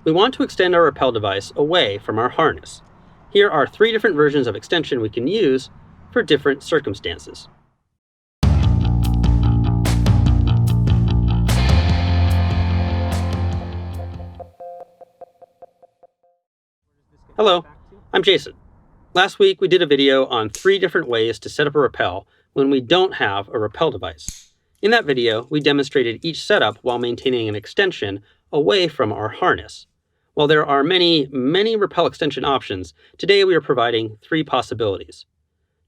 We want to extend our rappel device away from our harness. Here are 3 different versions of extension we can use for different circumstances. Hello, I'm Jason. Last week we did a video on 3 different ways to set up a rappel when we don't have a rappel device. In that video, we demonstrated each setup while maintaining an extension away from our harness. While there are many rappel extension options, today we are providing 3 possibilities.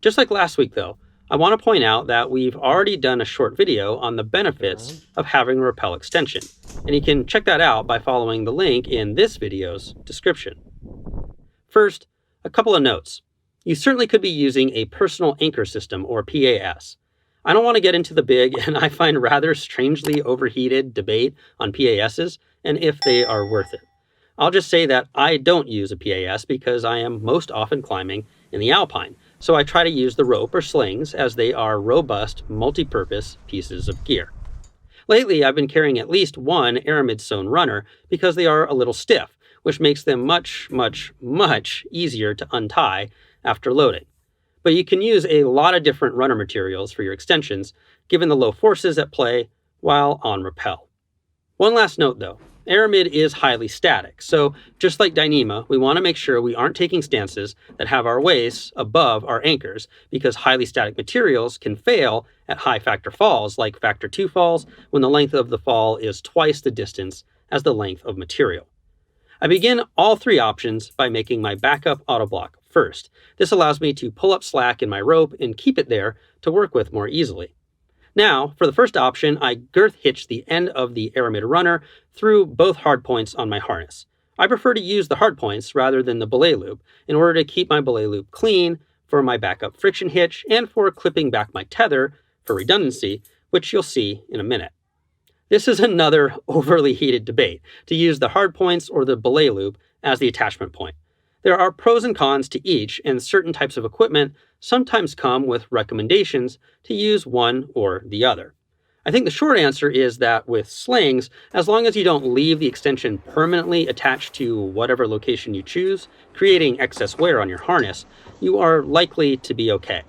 Just like last week though, I want to point out that we've already done a short video on the benefits of having a rappel extension, and you can check that out by following the link in this video's description. First, a couple of notes. You certainly could be using a personal anchor system or PAS. I don't want to get into the big and I find rather strangely overheated debate on PASs and if they are worth it. I'll just say that I don't use a PAS because I am most often climbing in the alpine, so I try to use the rope or slings as they are robust, multi-purpose pieces of gear. Lately, I've been carrying at least one aramid sewn runner because they are a little stiff, which makes them much easier to untie after loading. But you can use a lot of different runner materials for your extensions, given the low forces at play while on rappel. One last note though. Aramid is highly static, so just like Dyneema, we want to make sure we aren't taking stances that have our waists above our anchors because highly static materials can fail at high factor falls like factor 2 falls when the length of the fall is twice the distance as the length of material. I begin all 3 options by making my backup Autoblock first. This allows me to pull up slack in my rope and keep it there to work with more easily. Now, for the first option, I girth hitch the end of the aramid runner through both hard points on my harness. I prefer to use the hard points rather than the belay loop in order to keep my belay loop clean for my backup friction hitch and for clipping back my tether for redundancy, which you'll see in a minute. This is another overly heated debate, to use the hard points or the belay loop as the attachment point. There are pros and cons to each, and certain types of equipment sometimes come with recommendations to use one or the other. I think the short answer is that with slings, as long as you don't leave the extension permanently attached to whatever location you choose, creating excess wear on your harness, you are likely to be okay.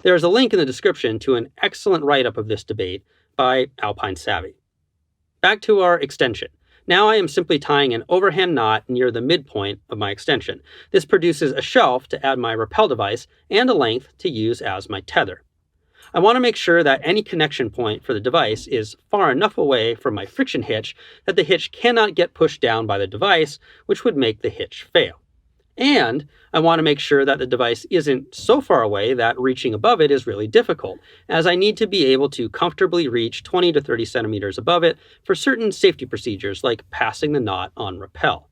There is a link in the description to an excellent write-up of this debate by Alpine Savvy. Back to our extension. Now I am simply tying an overhand knot near the midpoint of my extension. This produces a shelf to add my rappel device and a length to use as my tether. I want to make sure that any connection point for the device is far enough away from my friction hitch that the hitch cannot get pushed down by the device, which would make the hitch fail. And I want to make sure that the device isn't so far away that reaching above it is really difficult, as I need to be able to comfortably reach 20 to 30 centimeters above it for certain safety procedures like passing the knot on rappel.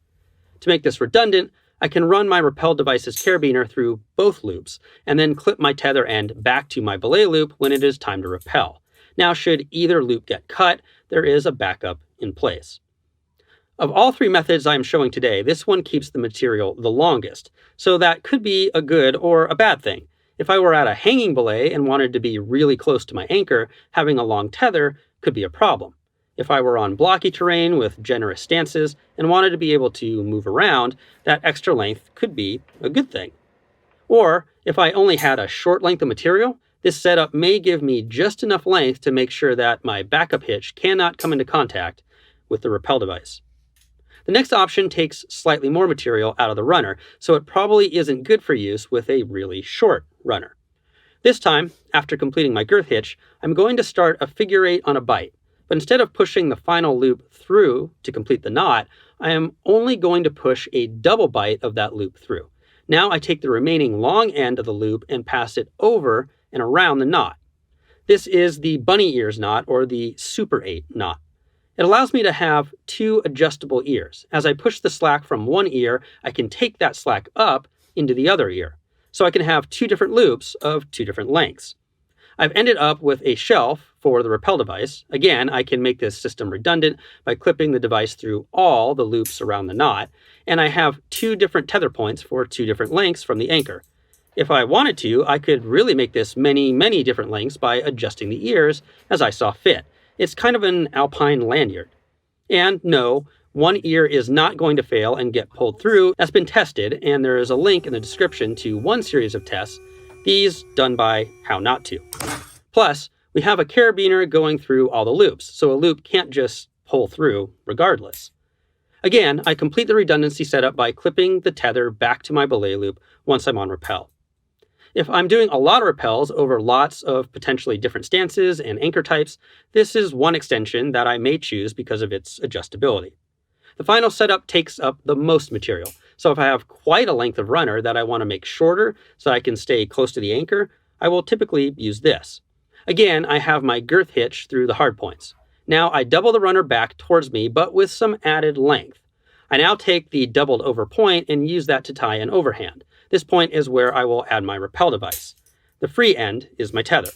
To make this redundant, I can run my rappel device's carabiner through both loops and then clip my tether end back to my belay loop when it is time to rappel. Now, should either loop get cut, there is a backup in place. Of all 3 methods I am showing today, this one keeps the material the longest, so that could be a good or a bad thing. If I were at a hanging belay and wanted to be really close to my anchor, having a long tether could be a problem. If I were on blocky terrain with generous stances and wanted to be able to move around, that extra length could be a good thing. Or if I only had a short length of material, this setup may give me just enough length to make sure that my backup hitch cannot come into contact with the rappel device. The next option takes slightly more material out of the runner, so it probably isn't good for use with a really short runner. This time, after completing my girth hitch, I'm going to start a figure 8 on a bight, but instead of pushing the final loop through to complete the knot, I am only going to push a double bight of that loop through. Now I take the remaining long end of the loop and pass it over and around the knot. This is the bunny ears knot or the Super 8 knot. It allows me to have 2 adjustable ears. As I push the slack from one ear, I can take that slack up into the other ear. So I can have 2 different loops of 2 different lengths. I've ended up with a shelf for the rappel device. Again, I can make this system redundant by clipping the device through all the loops around the knot, and I have 2 different tether points for 2 different lengths from the anchor. If I wanted to, I could really make this many different lengths by adjusting the ears as I saw fit. It's kind of an alpine lanyard. And no, One ear is not going to fail and get pulled through. That's been tested, and there is a link in the description to one series of tests, these done by How Not To. Plus, we have a carabiner going through all the loops, so a loop can't just pull through regardless. Again, I complete the redundancy setup by clipping the tether back to my belay loop once I'm on rappel. If I'm doing a lot of rappels over lots of potentially different stances and anchor types, this is one extension that I may choose because of its adjustability. The final setup takes up the most material, so if I have quite a length of runner that I want to make shorter so I can stay close to the anchor, I will typically use this. Again, I have my girth hitch through the hard points. Now I double the runner back towards me, but with some added length. I now take the doubled over point and use that to tie an overhand. This point is where I will add my rappel device. The free end is my tether.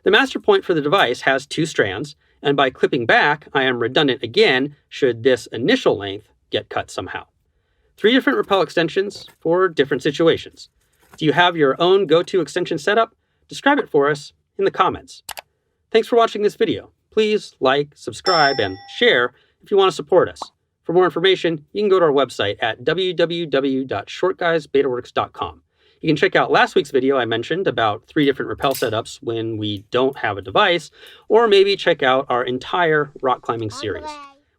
The master point for the device has 2 strands, and by clipping back, I am redundant again should this initial length get cut somehow. 3 different rappel extensions for different situations. Do you have your own go-to extension setup? Describe it for us in the comments. Thanks for watching this video. Please like, subscribe, and share if you want to support us. For more information, you can go to our website at www.shortguysbetaworks.com. You can check out last week's video I mentioned about 3 different rappel setups when we don't have a device, or maybe check out our entire rock climbing series.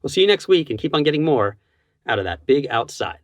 We'll see you next week and keep on getting more out of that big outside.